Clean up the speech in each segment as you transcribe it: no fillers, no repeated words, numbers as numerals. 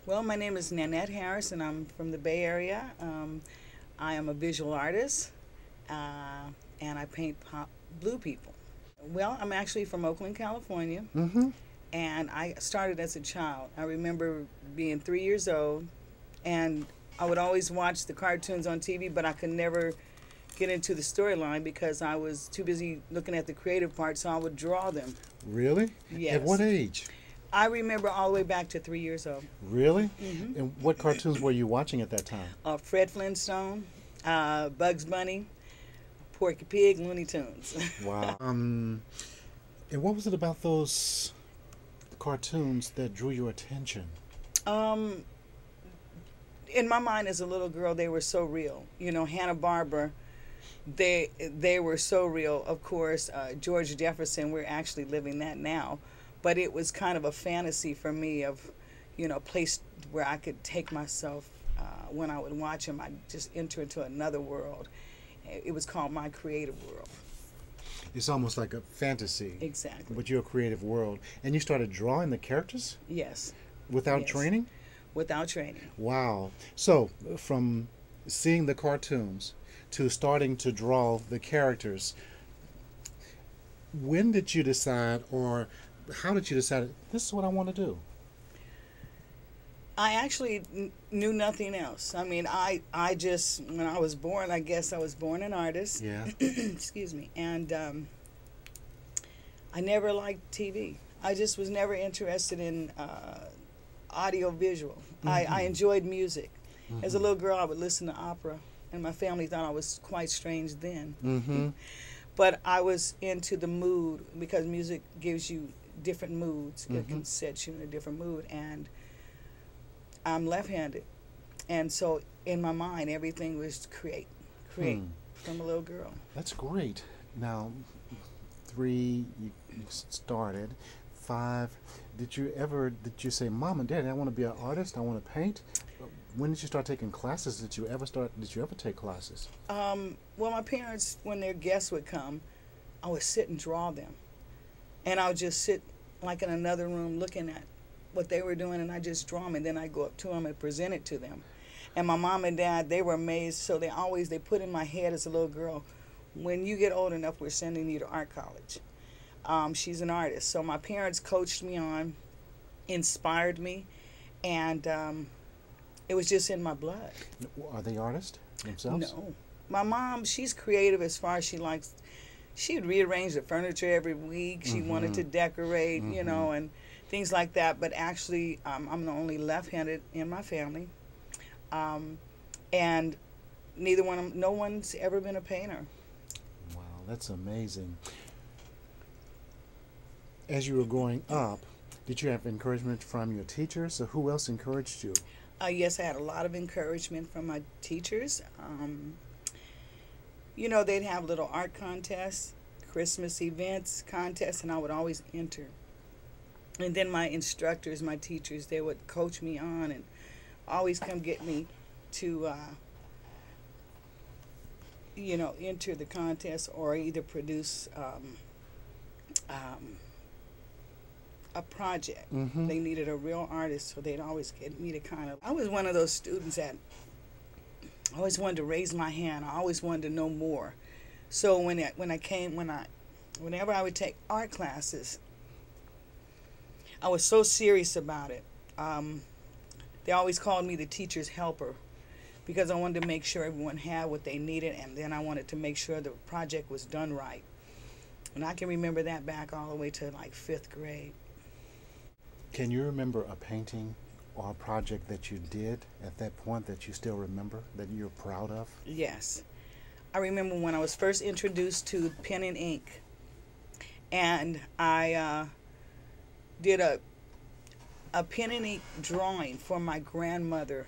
Well, my name is Nannette Harris, and I'm from the Bay Area. I am a visual artist, and I paint blue people. Well, I'm actually from Oakland, California, Mm-hmm. and I started as a child. I remember being 3 years old, and I would always watch the cartoons on TV, but I could never get into the storyline because I was too busy looking at the creative part, so I would draw them. Really? Yes. At what age? I remember all the way back to 3 years old. Really? Mm-hmm. And what cartoons were you watching at that time? Fred Flintstone, Bugs Bunny, Porky Pig, Looney Tunes. Wow. And what was it about those cartoons that drew your attention? um, in my mind as a little girl, they were so real. You know, Hanna-Barbera, they were so real. Of course, George Jefferson, we're actually living that now. But it was kind of a fantasy for me of, a place where I could take myself when I would watch them. I'd just enter into another world. It was called My Creative World. It's almost like a fantasy, Exactly. but your creative world. And you started drawing the characters Yes. without Yes. training? Without training. Wow. So, from seeing the cartoons to starting to draw the characters, when did you decide, or how did you decide, this is what I want to do? I actually knew nothing else. I mean, I just, when I was born, I guess I was born an artist. Yeah. Excuse me. And I never liked TV. I just was never interested in audio visual. I enjoyed music. As a little girl, I would listen to opera, and my family thought I was quite strange then. Mm-hmm. But I was into the mood because music gives you different moods. It can set you in a different mood. And I'm left-handed. And so in my mind, everything was create from a little girl. That's great. Now, 3, you started. 5, did you say, Mom and Dad, I want to be an artist, I want to paint? When did you start taking classes? Did you ever take classes? Well, my parents, when their guests would come, I would sit and draw them. And I would just sit like in another room looking at what they were doing, and I just draw them, and then I go up to them and present it to them. And my mom and dad, they were amazed, so they put in my head as a little girl, when you get old enough, we're sending you to art college. She's an artist. So my parents coached me on, inspired me, and it was just in my blood. Are they artists themselves? No. My mom, she's creative as far as she likes. She would rearrange the furniture every week. She wanted to decorate, and things like that. But actually, I'm the only left-handed in my family. And no one's ever been a painter. Wow, that's amazing. As you were growing up, did you have encouragement from your teachers, or who else encouraged you? Yes, I had a lot of encouragement from my teachers. They'd have little art contests, Christmas events, contests, and I would always enter. And then my instructors, my teachers, they would coach me on and always come get me to, enter the contest or either produce a project. They needed a real artist, so they'd always get me to I was one of those students that I always wanted to raise my hand. I always wanted to know more. So whenever I would take art classes, I was so serious about it. They always called me the teacher's helper because I wanted to make sure everyone had what they needed, and then I wanted to make sure the project was done right. And I can remember that back all the way to like 5th grade. Can you remember a painting or a project that you did at that point that you still remember, that you're proud of? Yes. I remember when I was first introduced to pen and ink, and I did a pen and ink drawing for my grandmother.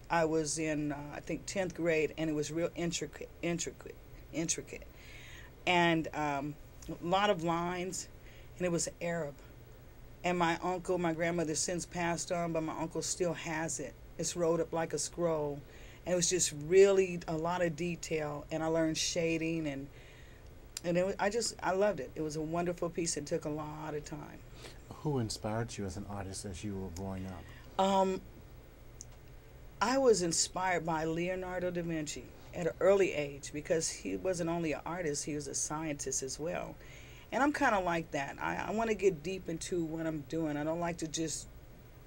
I was in, I think, 10th grade, and it was real intricate. And a lot of lines, and it was Arab. And my uncle, my grandmother since passed on, but my uncle still has it. It's rolled up like a scroll. And it was just really a lot of detail, and I learned shading, and I loved it. It was a wonderful piece. It took a lot of time. Who inspired you as an artist as you were growing up? I was inspired by Leonardo da Vinci at an early age because he wasn't only an artist, he was a scientist as well. And I'm kind of like that. I want to get deep into what I'm doing. I don't like to just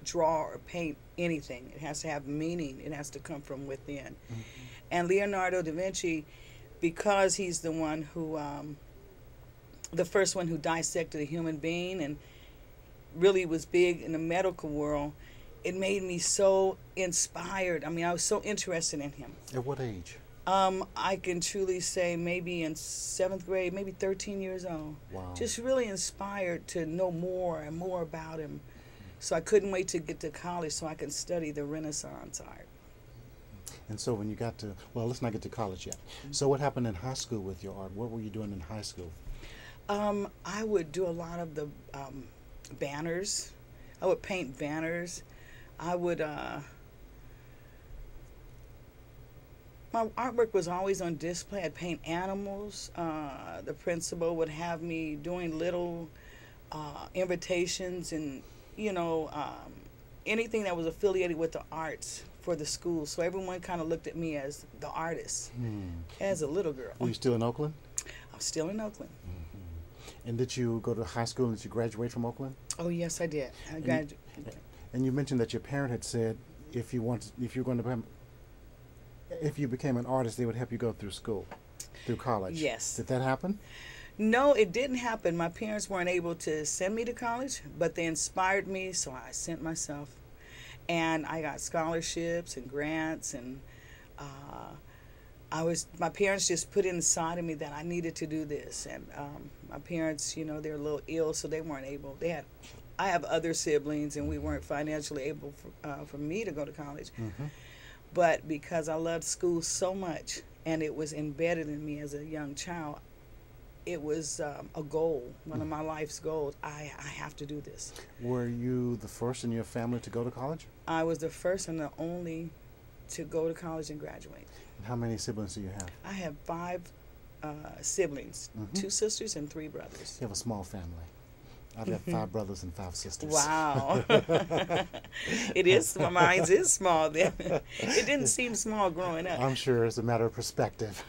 draw or paint anything. It has to have meaning. It has to come from within. Mm-hmm. And Leonardo da Vinci, because he's the one who, the first one who dissected a human being and really was big in the medical world, it made me so inspired. I mean, I was so interested in him. At what age? I can truly say maybe in 7th grade, maybe 13 years old. Wow. Just really inspired to know more and more about him. So I couldn't wait to get to college so I could study the Renaissance art. And so when you got to, well, let's not get to college yet. So what happened in high school with your art? What were you doing in high school? I would do a lot of the banners. I would paint banners. I would, my artwork was always on display. I'd paint animals. The principal would have me doing little invitations and, you know, anything that was affiliated with the arts for the school. So everyone kind of looked at me as the artist as a little girl. Were you still in Oakland? I'm still in Oakland. Mm-hmm. And did you go to high school and did you graduate from Oakland? Oh, yes, I did. I graduated. And you mentioned that your parent had said if you became an artist, they would help you go through school, through college. Yes. Did that happen? No, it didn't happen. My parents weren't able to send me to college, but they inspired me, so I sent myself. And I got scholarships and grants, and my parents just put inside of me that I needed to do this. And my parents, you know, they're a little ill, so they weren't able. I have other siblings, and we weren't financially able for me to go to college. Mm-hmm. But because I loved school so much, and it was embedded in me as a young child, it was a goal, one of my life's goals. I have to do this. Were you the first in your family to go to college? I was the first and the only to go to college and graduate. And how many siblings do you have? I have 5 siblings, 2 sisters and 3 brothers. You have a small family. I've got 5 brothers and 5 sisters. Wow. It is, mine is small then. It didn't seem small growing up. I'm sure it's a matter of perspective.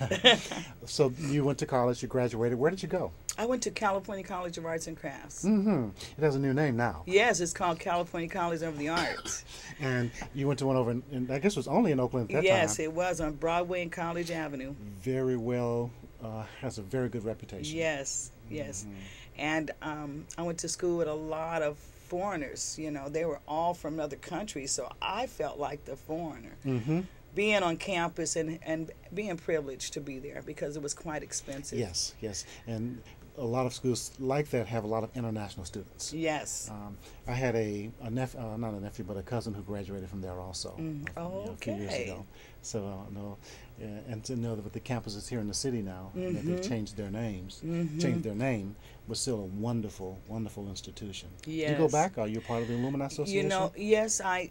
So you went to college, you graduated. Where did you go? I went to California College of Arts and Crafts. Mm-hmm. It has a new name now. Yes, it's called California College of the Arts. And you went to one over in I guess it was only in Oakland at that time. Yes, it was on Broadway and College Avenue. Very well, has a very good reputation. Yes, yes. Mm-hmm. And I went to school with a lot of foreigners. You know, they were all from other countries, so I felt like the foreigner. Mm-hmm. Being on campus and being privileged to be there because it was quite expensive. Yes, yes. And a lot of schools like that have a lot of international students. Yes. I had not a nephew, but a cousin who graduated from there also. A few years ago. So and to know that with the campuses here in the city now, that they've changed their names, changed their name, but still a wonderful, wonderful institution. Yes. You go back? Are you part of the Alumni Association? You know, yes, I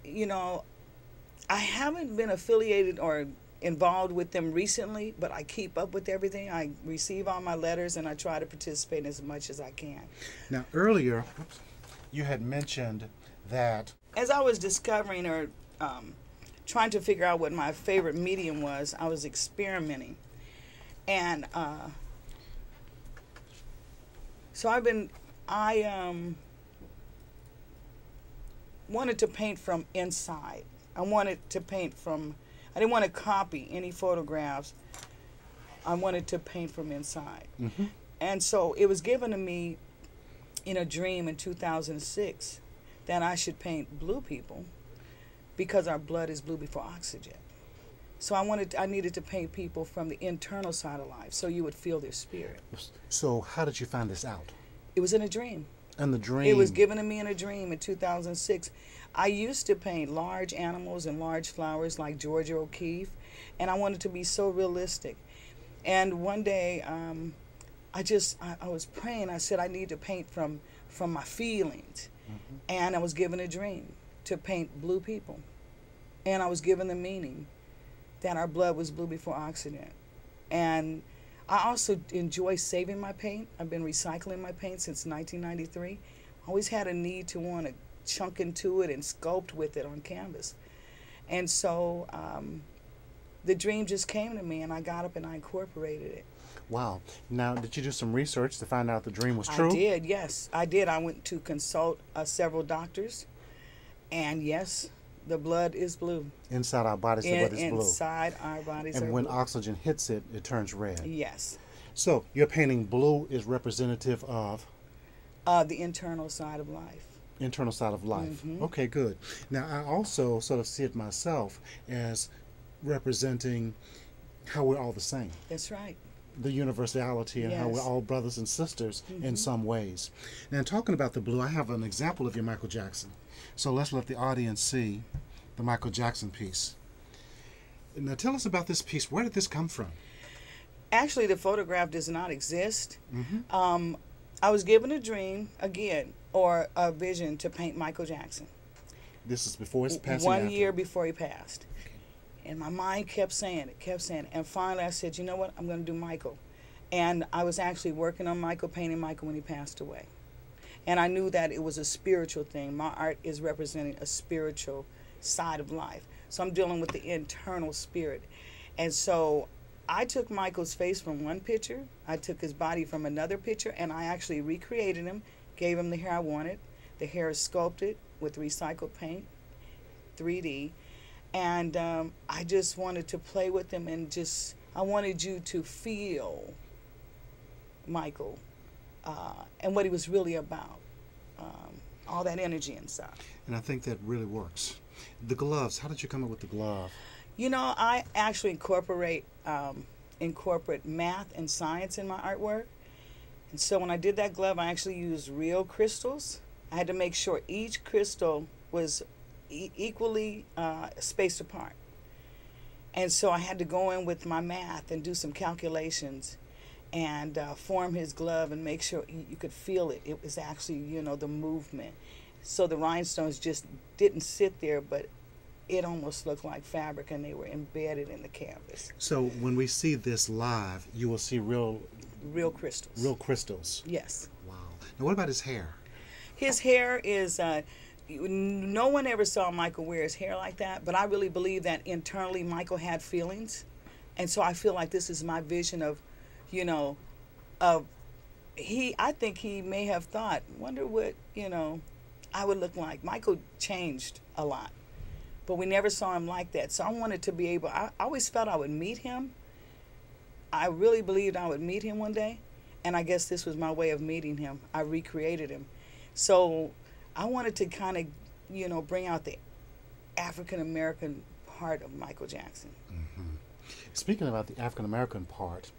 haven't been affiliated or involved with them recently, but I keep up with everything. I receive all my letters, and I try to participate as much as I can. Now, earlier, you had mentioned that as I was discovering or trying to figure out what my favorite medium was, I was experimenting. And so I wanted to paint from inside. I wanted to paint from, I didn't want to copy any photographs. I wanted to paint from inside. Mm-hmm. And so it was given to me in a dream in 2006 that I should paint blue people because our blood is blue before oxygen. So I needed to paint people from the internal side of life so you would feel their spirit. So how did you find this out? It was in a dream. In the dream? It was given to me in a dream in 2006. I used to paint large animals and large flowers like Georgia O'Keeffe, and I wanted to be so realistic. And one day, I was praying. I said I need to paint from my feelings, and I was given a dream to paint blue people, and I was given the meaning that our blood was blue before oxygen. And I also enjoy saving my paint. I've been recycling my paint since 1993. Always had a need to want to chunk into it and sculpt with it on canvas. And so the dream just came to me, and I got up and I incorporated it. Wow. Now, did you do some research to find out the dream was true? I did, yes. I did. I went to consult several doctors, and yes, the blood is blue. Inside our bodies, the blood is blue. Inside our bodies And are when blue. oxygen hits it, it turns red. Yes. So, your painting blue is representative of? The internal side of life. Internal side of life. Mhm. Okay, good. Now, I also sort of see it myself as representing how we're all the same. That's right. The universality and how we're Yes. all brothers and sisters in Mhm. some ways. Now, talking about the blue, I have an example of your Michael Jackson. So let's let the audience see the Michael Jackson piece. Now, tell us about this piece. Where did this come from? Actually, the photograph does not exist. Mm-hmm. I was given a dream, again, or a vision to paint Michael Jackson. This is before his passing. 1 after. year before he passed. And my mind kept saying it. And finally I said, you know what, I'm going to do Michael. And I was actually working on Michael, painting Michael when he passed away. And I knew that it was a spiritual thing. My art is representing a spiritual side of life. So I'm dealing with the internal spirit. And so I took Michael's face from one picture, I took his body from another picture, and I actually recreated him, gave him the hair I wanted. The hair is sculpted with recycled paint, 3D. And I just wanted to play with him, and I wanted you to feel Michael and what he was really about, all that energy inside. And I think that really works. The gloves, how did you come up with the glove? You know, I actually incorporate math and science in my artwork. And so when I did that glove, I actually used real crystals. I had to make sure each crystal was equally spaced apart. And so I had to go in with my math and do some calculations and form his glove and make sure you could feel it. It was actually, you know, the movement. So the rhinestones just didn't sit there, but it almost looked like fabric, and they were embedded in the canvas. So when we see this live, you will see real crystals. Real crystals. Yes. Wow. Now what about his hair? His hair is, no one ever saw Michael wear his hair like that, but I really believe that internally Michael had feelings. And so I feel like this is my vision of, you know, I think he may have thought, wonder what, you know, I would look like. Michael changed a lot, but we never saw him like that. So I wanted to be able, I always felt I would meet him. I really believed I would meet him one day, and I guess this was my way of meeting him. I recreated him. So I wanted to kind of, you know, bring out the African-American part of Michael Jackson. Mm-hmm. Speaking about the African-American part,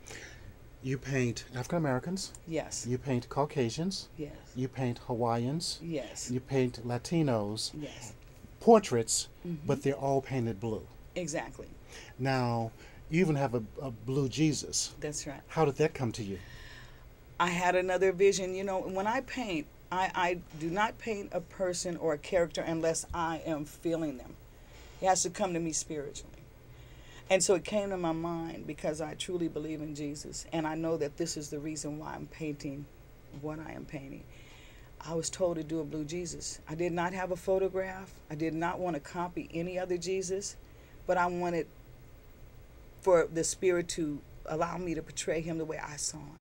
you paint African-Americans. Yes. You paint Caucasians. Yes. You paint Hawaiians. Yes. You paint Latinos. Yes. Portraits, Mm-hmm. but they're all painted blue. Exactly. Now, you even have a blue Jesus. That's right. How did that come to you? I had another vision. You know, when I paint, I do not paint a person or a character unless I am feeling them. It has to come to me spiritually. And so it came to my mind because I truly believe in Jesus, and I know that this is the reason why I'm painting what I am painting. I was told to do a blue Jesus. I did not have a photograph. I did not want to copy any other Jesus, but I wanted for the Spirit to allow me to portray him the way I saw him.